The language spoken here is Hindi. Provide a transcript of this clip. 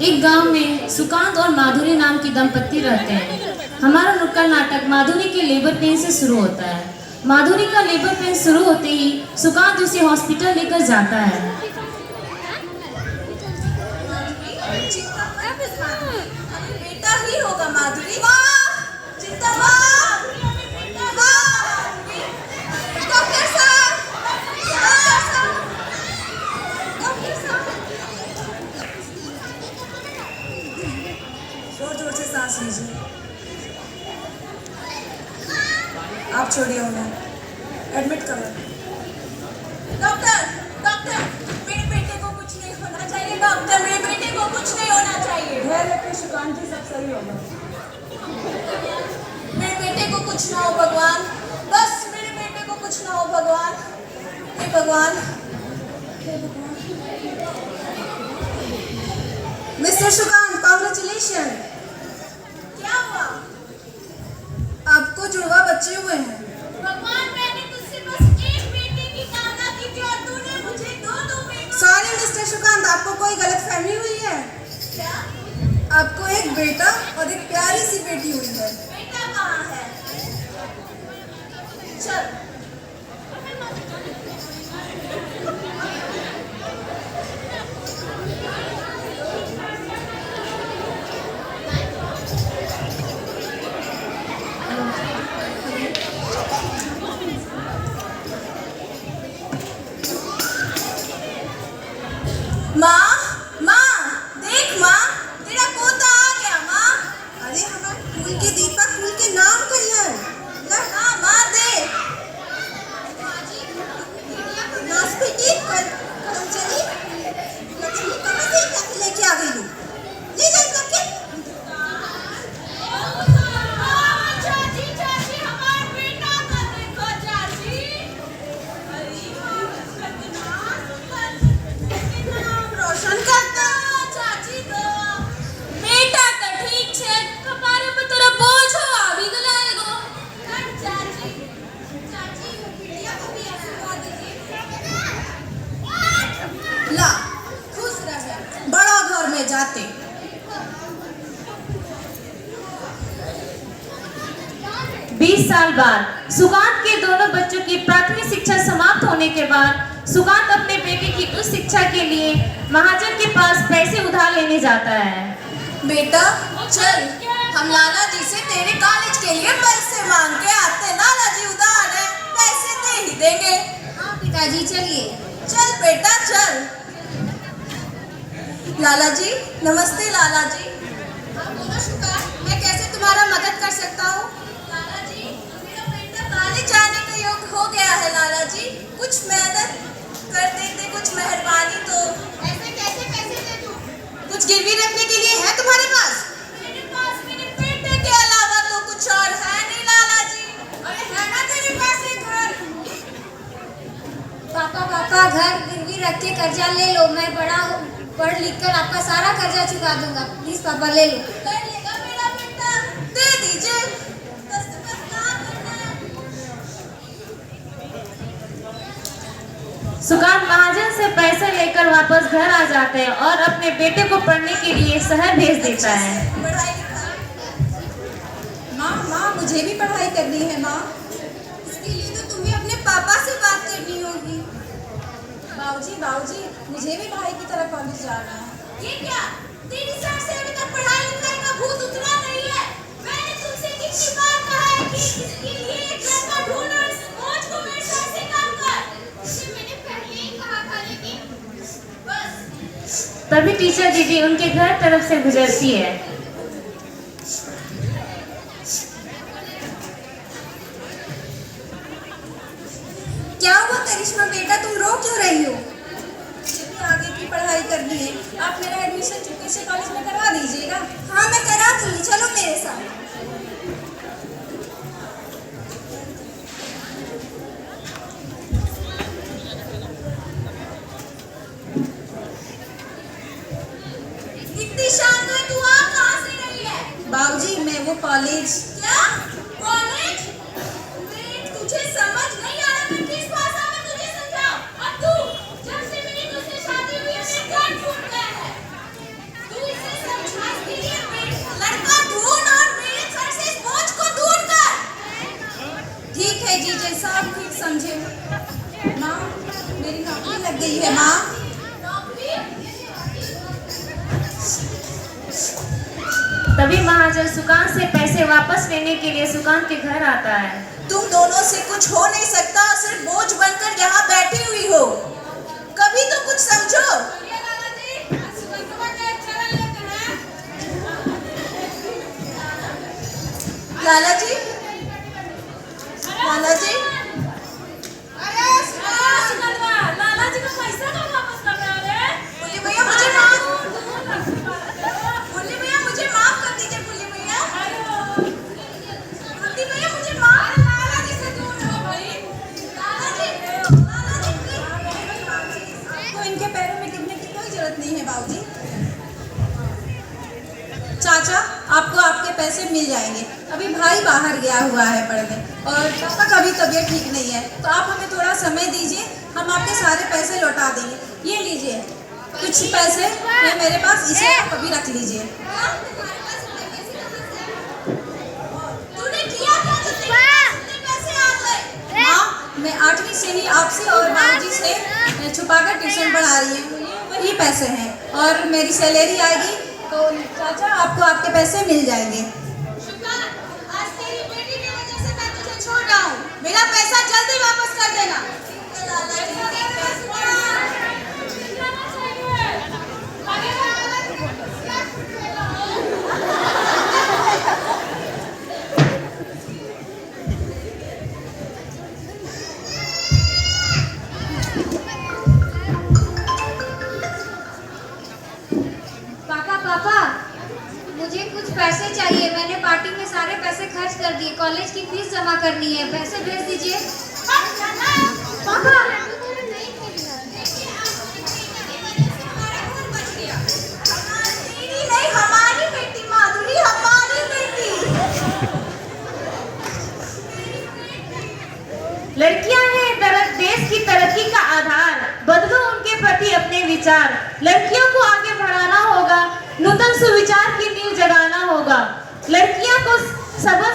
एक गांव में सुकांत और माधुरी नाम की दंपत्ति रहते हैं। हमारा नुक्कड़ नाटक माधुरी के लेबर पेन से शुरू होता है। माधुरी का लेबर पेन शुरू होते ही सुकांत उसे हॉस्पिटल लेकर जाता है। बेटा ही होगा माधुरी। वाह, चिंता मत। डॉक्टर साहब, जोर-जोर से सांस लीजिए। आप छोड़िए उन्हें, एडमिट करो। डॉक्टर, डॉक्टर, मेरे बेटे को कुछ नहीं होना चाहिए। डॉक्टर, मेरे बेटे को कुछ नहीं होना चाहिए। धैर्य रखिए सुकांत जी, सब सही होगा। मेरे बेटे को कुछ ना हो भगवान, बस मेरे बेटे को कुछ ना हो भगवान। हे भगवान, हे भगवान। Mister Sukant, congratulation. क्या हुआ? आपको जुड़वा बच्चे हुए हैं। भगवान, मैंने तुझसे बस एक बेटे की कामना की थी और तूने मुझे दो बेटे। सॉरी मिस्टर सुकांत, आपको कोई गलतफहमी हुई है। क्या? आपको एक बेटा और एक प्यारी सी बेटी हुई है। बेटा कहाँ है? चल। माँ, माँ, देख माँ, तेरा पोता आ गया माँ। अरे हमारे फूल के दीपक, फूल के नाम कहिए। हाँ माँ, देख। नासपीटी, चली। लक्ष्मी कहाँ से लेके आ गई? ले जा करके। चाची, चाची, हमारा बेटा का देखो चाची। रोशन करता चाची तो बेटा तो ठीक छे, कपारे पे तोरा बोझ आवी गलाएगो। चाची, चाची बिटिया को भी आशीर्वाद दीजिए। ला, खुश रहे, बड़ा घर में जाते। 20 साल बाद सुकांत के दोनों बच्चों की प्राथमिक शिक्षा समाप्त होने के बाद सुकांत अपने बेटे की उच्च शिक्षा के लिए महाजन के पास पैसे उधार लेने जाता है। बेटा चल, हम लाला जी से तेरे कॉलेज के लिए पैसे मांग के आते। लाला जी उधार है, पैसे दे ही देंगे। हाँ पिताजी, चलिए। चल बेटा चल। लाला जी, नमस्ते लाला जी। हाँ बोलो शुक्र, मैं कैसे तुम्हारा मदद कर सकता हूँ? लाला जी, मेरा बेटा कॉलेज जाने के योग्य हो गया है। लाला जी, कुछ मेहनत कर देते, कुछ मेहरबानी। तो ऐसे कैसे पैसे दे दूं? कुछ गिरवी रखने के लिए है तुम्हारे पास? मेरे पास मेरे बेटे के अलावा तो कुछ और है नहीं लाला जी। अरे है ना तेरे पास एक घर? पापा घर गिरवी रख के कर्जा ले लो। मैं पढ़ लिख कर आपका सारा कर्जा चुका दूंगा। प्लीज पापा ले लो। कर लेगा मेरा बेटा, दे दीजिए। दस्तखत कहाँ करना है? सुकांत महाजन से पैसे लेकर वापस घर आ जाते हैं और अपने बेटे को पढ़ने के लिए शहर भेज देता है। पढ़ाई लिखाई। माँ, मुझे भी पढ़ाई करनी है माँ। इसके लिए तो तुम्हें अपने पापा से बात करनी होगी। बाबूजी, मुझे भी भाई की तरह कॉलेज जाना है। ये क्या? तेरी सर से अभी तक पढ़ाई लिखाई का भूत उतरा नहीं है। मैंने तुमसे कितनी बार कहा है कि इसके लिए एक लड़का ढूंढो, इस बोझ को मेरे सर से कम कर। इसे मैंने पहले ही कहा था, लेकिन बस। तभी टीचर दीदी उनके घर तरफ से गुजरती है। क्या हुआ करिश्मा बेटा, तुम रो क्यों रही हो? मुझे भी आगे की पढ़ाई करनी है। आप मेरा एडमिशन चुपके से कॉलेज में करवा दीजिएगा। हाँ मैं करा दूंगी, चलो मेरे साथ। इतनी शाम को तू आ कहाँ से रही है? बाबूजी, मैं वो कॉलेज। क्या कॉलेज? तुझे समझ नहीं आ रहा मैं किस भाषा में तुझे समझाऊं? और तू जब से मेरी तुझसे शादी हुई है मेरे कान फूट गए हैं। तू इसे रही है माँ। तभी महाजन सुकांत से पैसे वापस लेने के लिए सुकांत के घर आता है। तुम दोनों से कुछ हो नहीं सकता, सिर्फ बोझ बनकर यहाँ बैठी हुई हो। कभी तो कुछ समझो। लाला जी, लाला जी, लाला जी का पैसा कब वापस करना है? फुल्ली भैया मुझे माफ, फुल्ली भैया मुझे माफ कर दीजिए। फुल्ली भैया, फुल्ली भैया मुझे माफ। लाला जी से दूर रहो भाई। लाला जी, लाला जी प्लीज। आपको इनके पैरों में गिरने की कोई जरूरत नहीं है बाबूजी। चाचा, आपको आपके पैसे मिल जाएंगे। अभी भाई बाहर गया हुआ है पढ़ने और पापा का भी तबीयत ठीक नहीं है, तो आप हमें थोड़ा समय दीजिए, हम आपके सारे पैसे लौटा देंगे। ये लीजिए कुछ पैसे है मेरे पास, इसे आप अभी रख लीजिए। तूने किया क्या? कितने पैसे आ गए? हाँ, मैं 8वीं से ही आपसे और बाबूजी से छुपाकर ट्यूशन पढ़ा रही हूँ। वही पैसे हैं और मेरी सैलरी आएगी तो चाचा आपको आपके पैसे मिल जाएंगे। आज तेरी बेटी की वजह से मैं तुझे छोड़ रहा हूँ। मेरा पैसा जल्दी वापस कर देना। पापा, मुझे कुछ पैसे चाहिए। मैंने पार्टी में सारे पैसे खर्च कर दिए। कॉलेज की फीस जमा करनी है, पैसे भेज दीजिए। पापा, नहीं, हमारी बेटी माधुरी, हमारी बेटी। लड़कियां हैं देश की तरक्की का आधार। बदलो उनके प्रति अपने विचार। लड़कियों को आगे बढ़ाना होगा, नूतन सुविचार की नींव जगाना होगा। लड़कियां को सबल